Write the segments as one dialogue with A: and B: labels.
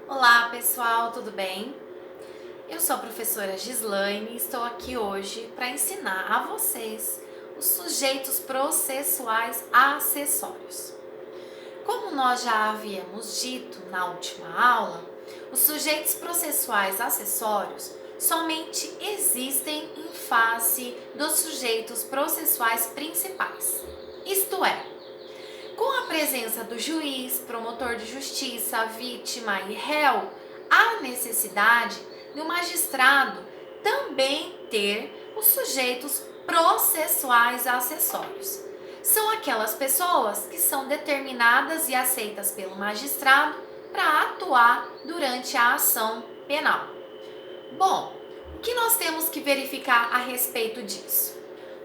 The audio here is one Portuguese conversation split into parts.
A: Olá pessoal, tudo bem? Eu sou a professora Gislaine e estou aqui hoje para ensinar a vocês os sujeitos processuais acessórios. Como nós já havíamos dito na última aula, os sujeitos processuais acessórios somente existem em face dos sujeitos processuais principais, isto é, com a presença do juiz, promotor de justiça, vítima e réu, há necessidade do magistrado também ter os sujeitos processuais acessórios. São aquelas pessoas que são determinadas e aceitas pelo magistrado para atuar durante a ação penal. Bom, o que nós temos que verificar a respeito disso?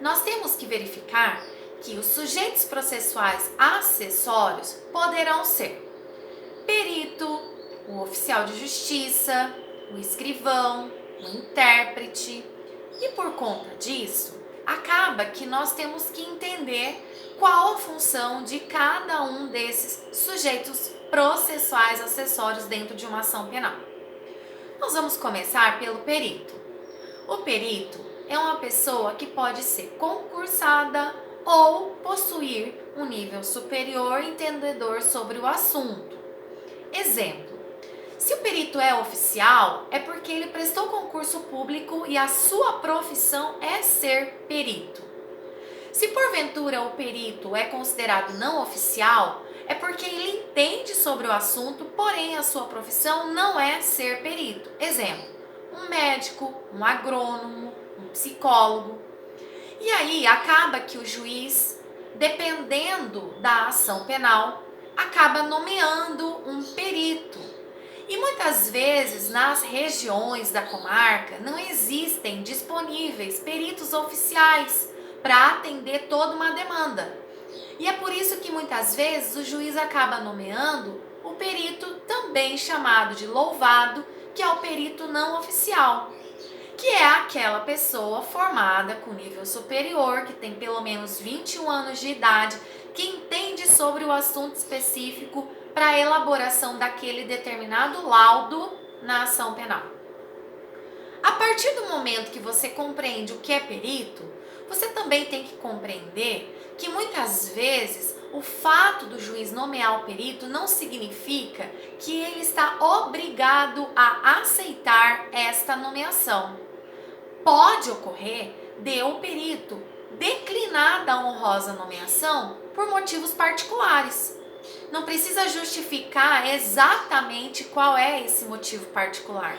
A: Nós temos que verificar que os sujeitos processuais acessórios poderão ser perito, o oficial de justiça, o escrivão, o intérprete. E por conta disso, acaba que nós temos que entender qual a função de cada um desses sujeitos processuais acessórios dentro de uma ação penal. Nós vamos começar pelo perito. O perito é uma pessoa que pode ser concursada ou possuir um nível superior entendedor sobre o assunto. Exemplo: se o perito é oficial, é porque ele prestou concurso público e a sua profissão é ser perito. Se porventura o perito é considerado não oficial, é porque ele entende sobre o assunto, porém a sua profissão não é ser perito. Exemplo: um médico, um agrônomo, um psicólogo. E aí acaba que o juiz, dependendo da ação penal, acaba nomeando um perito. E muitas vezes nas regiões da comarca não existem disponíveis peritos oficiais para atender toda uma demanda. E é por isso que muitas vezes o juiz acaba nomeando o perito também chamado de louvado, que é o perito não oficial, que é aquela pessoa formada com nível superior, que tem pelo menos 21 anos de idade, que entende sobre o assunto específico para a elaboração daquele determinado laudo na ação penal. A partir do momento que você compreende o que é perito, você também tem que compreender que muitas vezes o fato do juiz nomear o perito não significa que ele está obrigado a aceitar esta nomeação. Pode ocorrer de o perito declinar da honrosa nomeação por motivos particulares. Não precisa justificar exatamente qual é esse motivo particular.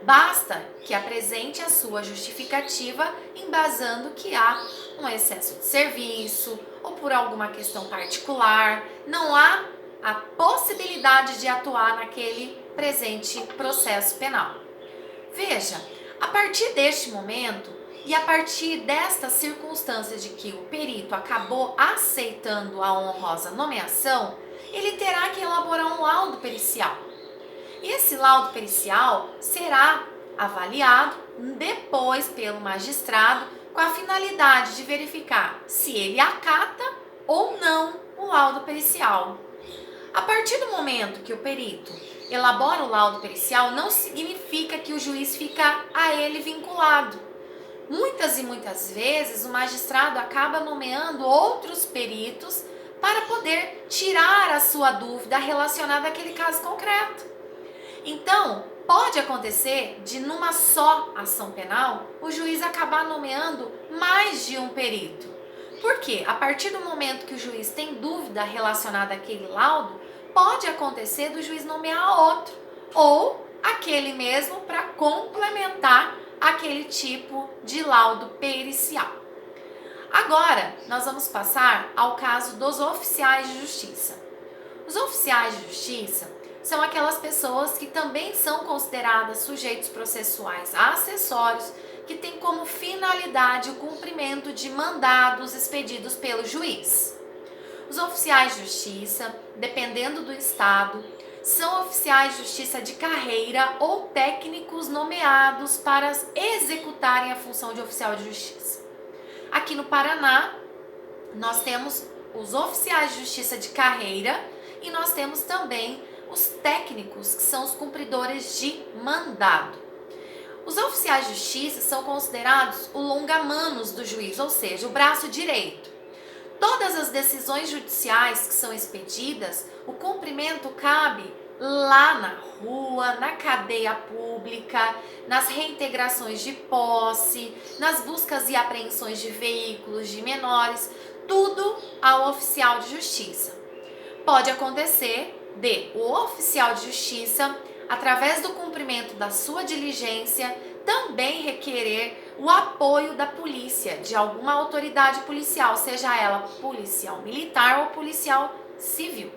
A: Basta que apresente a sua justificativa embasando que há um excesso de serviço ou por alguma questão particular, não há a possibilidade de atuar naquele presente processo penal. Veja, a partir deste momento e a partir desta circunstância de que o perito acabou aceitando a honrosa nomeação, ele terá que elaborar um laudo pericial. E esse laudo pericial será avaliado depois pelo magistrado com a finalidade de verificar se ele acata ou não o laudo pericial. A partir do momento que o perito elabora o laudo pericial, não significa que o juiz fica a ele vinculado. Muitas e muitas vezes o magistrado acaba nomeando outros peritos para poder tirar a sua dúvida relacionada àquele caso concreto. Então, pode acontecer de numa só ação penal o juiz acabar nomeando mais de um perito. Por quê? A partir do momento que o juiz tem dúvida relacionada àquele laudo, pode acontecer do juiz nomear outro, ou aquele mesmo para complementar aquele tipo de laudo pericial. Agora, nós vamos passar ao caso dos oficiais de justiça. Os oficiais de justiça são aquelas pessoas que também são consideradas sujeitos processuais acessórios, que têm como finalidade o cumprimento de mandados expedidos pelo juiz. Os oficiais de justiça, dependendo do estado, são oficiais de justiça de carreira ou técnicos nomeados para executarem a função de oficial de justiça. Aqui no Paraná, nós temos os oficiais de justiça de carreira e nós temos também os técnicos, que são os cumpridores de mandado. Os oficiais de justiça são considerados o longa-manos do juiz, ou seja, o braço direito. Todas as decisões judiciais que são expedidas, o cumprimento cabe lá na rua, na cadeia pública, nas reintegrações de posse, nas buscas e apreensões de veículos de menores, tudo ao oficial de justiça. Pode acontecer de o oficial de justiça, através do cumprimento da sua diligência, também requerer o apoio da polícia, de alguma autoridade policial, seja ela policial militar ou policial civil.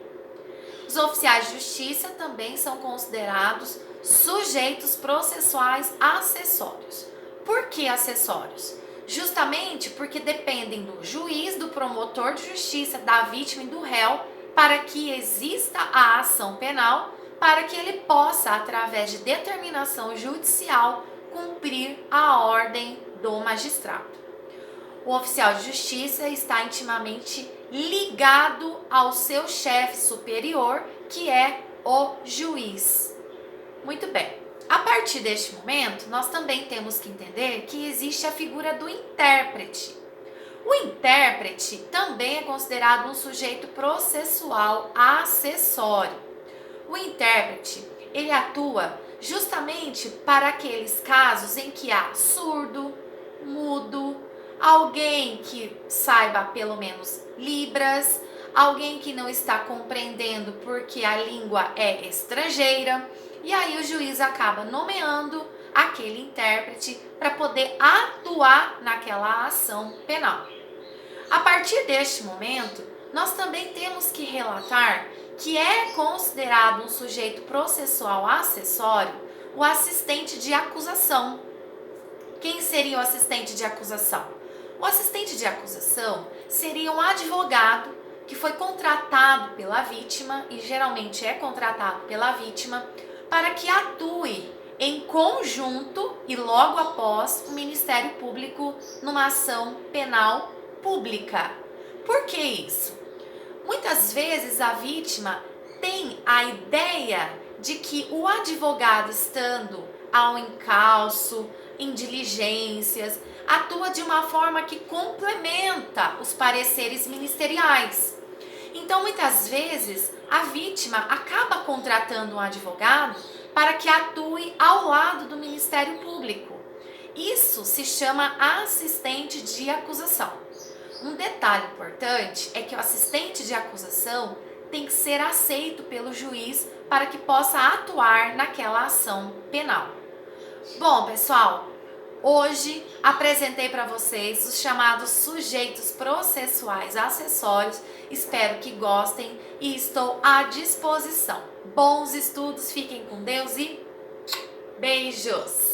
A: Os oficiais de justiça também são considerados sujeitos processuais acessórios. Por que acessórios? Justamente porque dependem do juiz, do promotor de justiça, da vítima e do réu para que exista a ação penal, para que ele possa, através de determinação judicial, cumprir a ordem do magistrado. O oficial de justiça está intimamente ligado ao seu chefe superior, que é o juiz. Muito bem. A partir deste momento, nós também temos que entender que existe a figura do intérprete. O intérprete também é considerado um sujeito processual acessório. O intérprete, ele atua justamente para aqueles casos em que há surdo, mudo, alguém que saiba pelo menos Libras, alguém que não está compreendendo porque a língua é estrangeira, e aí o juiz acaba nomeando aquele intérprete para poder atuar naquela ação penal. A partir deste momento, nós também temos que relatar que é considerado um sujeito processual acessório o assistente de acusação. Quem seria o assistente de acusação? O assistente de acusação seria um advogado que foi contratado pela vítima, e geralmente é contratado pela vítima, para que atue em conjunto e logo após o Ministério Público numa ação penal pública. Por que isso? Muitas vezes a vítima tem a ideia de que o advogado, estando ao encalço, em diligências, atua de uma forma que complementa os pareceres ministeriais. Então, muitas vezes, a vítima acaba contratando um advogado para que atue ao lado do Ministério Público. Isso se chama assistente de acusação. Um detalhe importante é que o assistente de acusação tem que ser aceito pelo juiz para que possa atuar naquela ação penal. Bom, pessoal, hoje apresentei para vocês os chamados sujeitos processuais acessórios. Espero que gostem e estou à disposição. Bons estudos, fiquem com Deus e beijos!